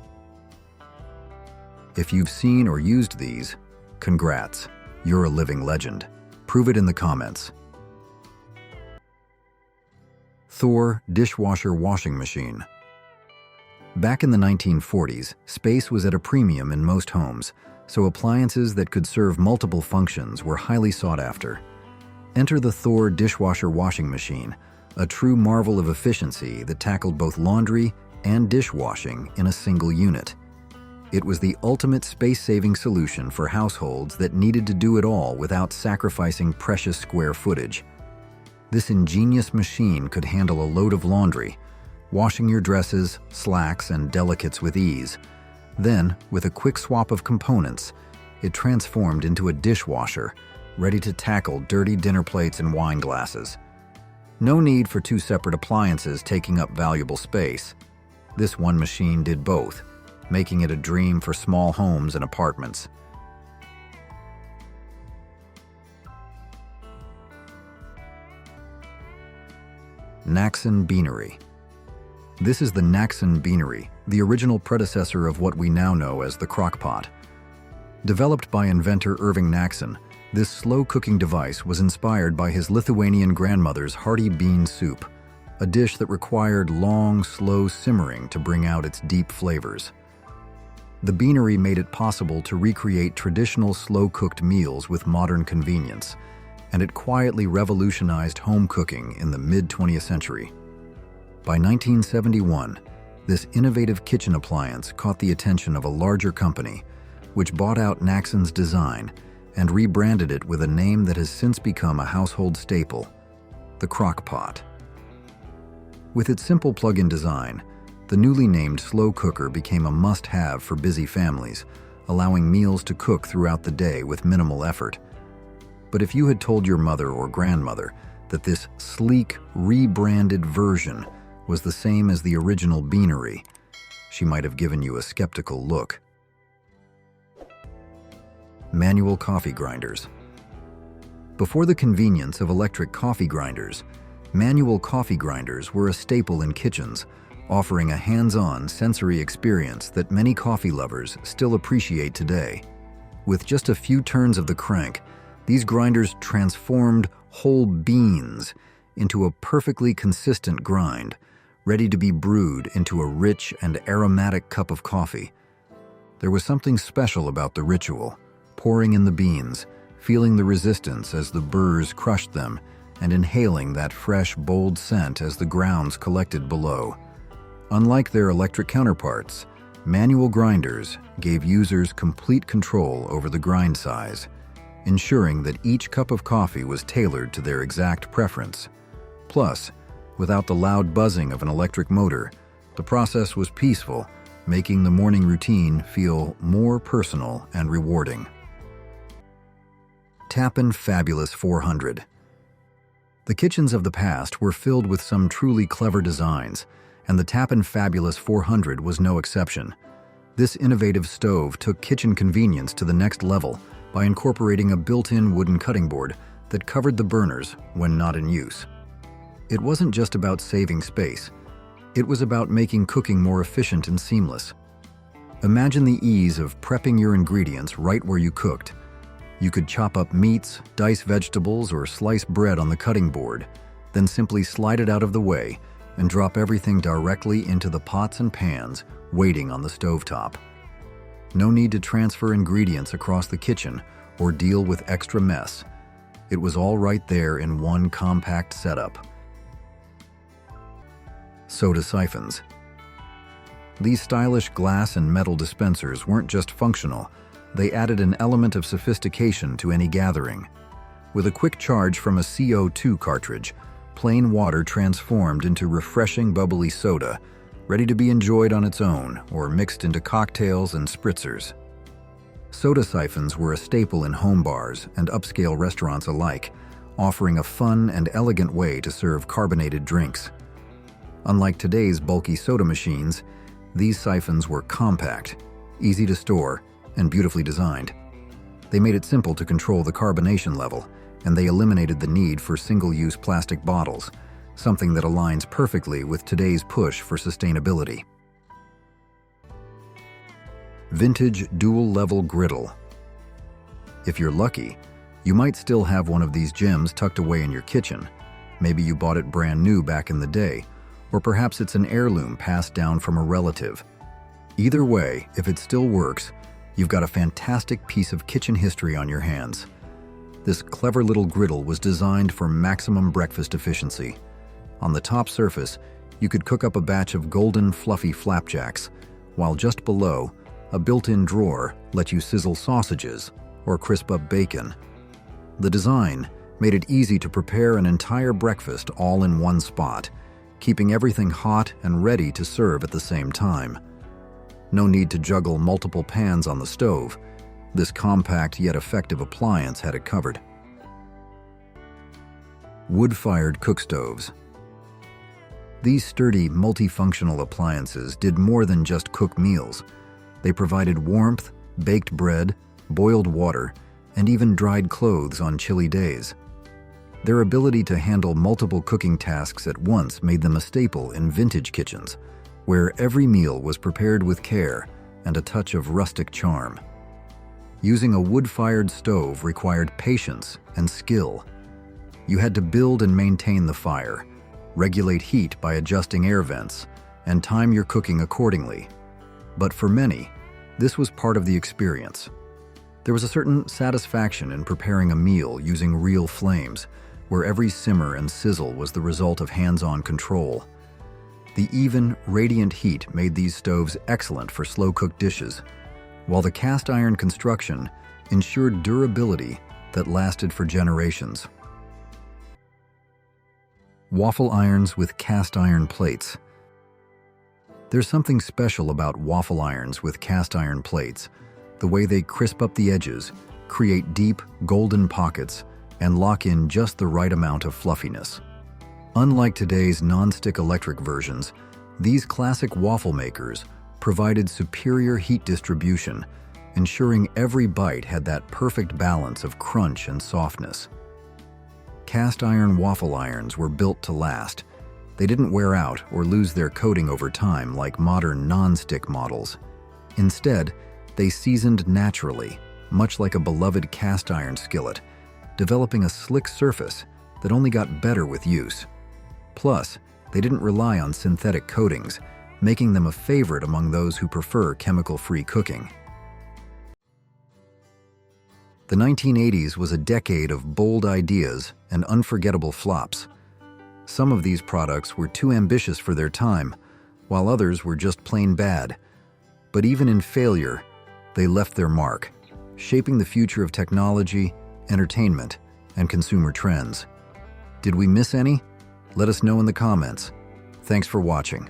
If you've seen or used these, congrats, you're a living legend. Prove it in the comments. Thor dishwasher washing machine. Back in the 1940s, space was at a premium in most homes, so appliances that could serve multiple functions were highly sought after. Enter the Thor dishwasher washing machine, a true marvel of efficiency that tackled both laundry and dishwashing in a single unit. It was the ultimate space-saving solution for households that needed to do it all without sacrificing precious square footage. This ingenious machine could handle a load of laundry, washing your dresses, slacks, and delicates with ease. Then, with a quick swap of components, it transformed into a dishwasher, ready to tackle dirty dinner plates and wine glasses. No need for two separate appliances taking up valuable space. This one machine did both, making it a dream for small homes and apartments. Naxxon Beanery. This is the Naxxon Beanery, the original predecessor of what we now know as the crock-pot. Developed by inventor Irving Naxxon, this slow-cooking device was inspired by his Lithuanian grandmother's hearty bean soup, a dish that required long, slow simmering to bring out its deep flavors. The Beanery made it possible to recreate traditional slow-cooked meals with modern convenience, and it quietly revolutionized home cooking in the mid-20th century. By 1971, this innovative kitchen appliance caught the attention of a larger company, which bought out Naxxon's design and rebranded it with a name that has since become a household staple, the crock-pot. With its simple plug-in design, the newly named slow cooker became a must-have for busy families, allowing meals to cook throughout the day with minimal effort. But if you had told your mother or grandmother that this sleek, rebranded version was the same as the original Beanery, she might have given you a skeptical look. Manual coffee grinders. Before the convenience of electric coffee grinders, manual coffee grinders were a staple in kitchens, offering a hands-on sensory experience that many coffee lovers still appreciate today. With just a few turns of the crank, these grinders transformed whole beans into a perfectly consistent grind, ready to be brewed into a rich and aromatic cup of coffee. There was something special about the ritual, pouring in the beans, feeling the resistance as the burrs crushed them, and inhaling that fresh, bold scent as the grounds collected below. Unlike their electric counterparts, manual grinders gave users complete control over the grind size, ensuring that each cup of coffee was tailored to their exact preference. Plus, without the loud buzzing of an electric motor, the process was peaceful, making the morning routine feel more personal and rewarding. Tappan Fabulous 400. The kitchens of the past were filled with some truly clever designs, and the Tappan Fabulous 400 was no exception. This innovative stove took kitchen convenience to the next level by incorporating a built-in wooden cutting board that covered the burners when not in use. It wasn't just about saving space. It was about making cooking more efficient and seamless. Imagine the ease of prepping your ingredients right where you cooked. You could chop up meats, dice vegetables, or slice bread on the cutting board, then simply slide it out of the way and drop everything directly into the pots and pans waiting on the stovetop. No need to transfer ingredients across the kitchen or deal with extra mess. It was all right there in one compact setup. Soda siphons. These stylish glass and metal dispensers weren't just functional, they added an element of sophistication to any gathering. With a quick charge from a CO2 cartridge, plain water transformed into refreshing bubbly soda, ready to be enjoyed on its own or mixed into cocktails and spritzers. Soda siphons were a staple in home bars and upscale restaurants alike, offering a fun and elegant way to serve carbonated drinks. Unlike today's bulky soda machines, these siphons were compact, easy to store, and beautifully designed. They made it simple to control the carbonation level, and they eliminated the need for single-use plastic bottles, something that aligns perfectly with today's push for sustainability. Vintage dual-level griddle. If you're lucky, you might still have one of these gems tucked away in your kitchen. Maybe you bought it brand new back in the day, or perhaps it's an heirloom passed down from a relative. Either way, if it still works, you've got a fantastic piece of kitchen history on your hands. This clever little griddle was designed for maximum breakfast efficiency. On the top surface, you could cook up a batch of golden, fluffy flapjacks, while just below, a built-in drawer let you sizzle sausages or crisp up bacon. The design made it easy to prepare an entire breakfast all in one spot, keeping everything hot and ready to serve at the same time. No need to juggle multiple pans on the stove. This compact yet effective appliance had it covered. Wood-fired cook stoves. These sturdy, multifunctional appliances did more than just cook meals. They provided warmth, baked bread, boiled water, and even dried clothes on chilly days. Their ability to handle multiple cooking tasks at once made them a staple in vintage kitchens, where every meal was prepared with care and a touch of rustic charm. Using a wood-fired stove required patience and skill. You had to build and maintain the fire, regulate heat by adjusting air vents, and time your cooking accordingly. But for many, this was part of the experience. There was a certain satisfaction in preparing a meal using real flames, where every simmer and sizzle was the result of hands-on control. The even, radiant heat made these stoves excellent for slow-cooked dishes, while the cast-iron construction ensured durability that lasted for generations. Waffle irons with cast-iron plates. There's something special about waffle irons with cast-iron plates, the way they crisp up the edges, create deep, golden pockets, and lock in just the right amount of fluffiness. Unlike today's non-stick electric versions, these classic waffle makers provided superior heat distribution, ensuring every bite had that perfect balance of crunch and softness. Cast-iron waffle irons were built to last. They didn't wear out or lose their coating over time like modern non-stick models. Instead, they seasoned naturally, much like a beloved cast-iron skillet, developing a slick surface that only got better with use. Plus, they didn't rely on synthetic coatings, making them a favorite among those who prefer chemical-free cooking. The 1980s was a decade of bold ideas and unforgettable flops. Some of these products were too ambitious for their time, while others were just plain bad. But even in failure, they left their mark, shaping the future of technology, entertainment, and consumer trends. Did we miss any? Let us know in the comments. Thanks for watching.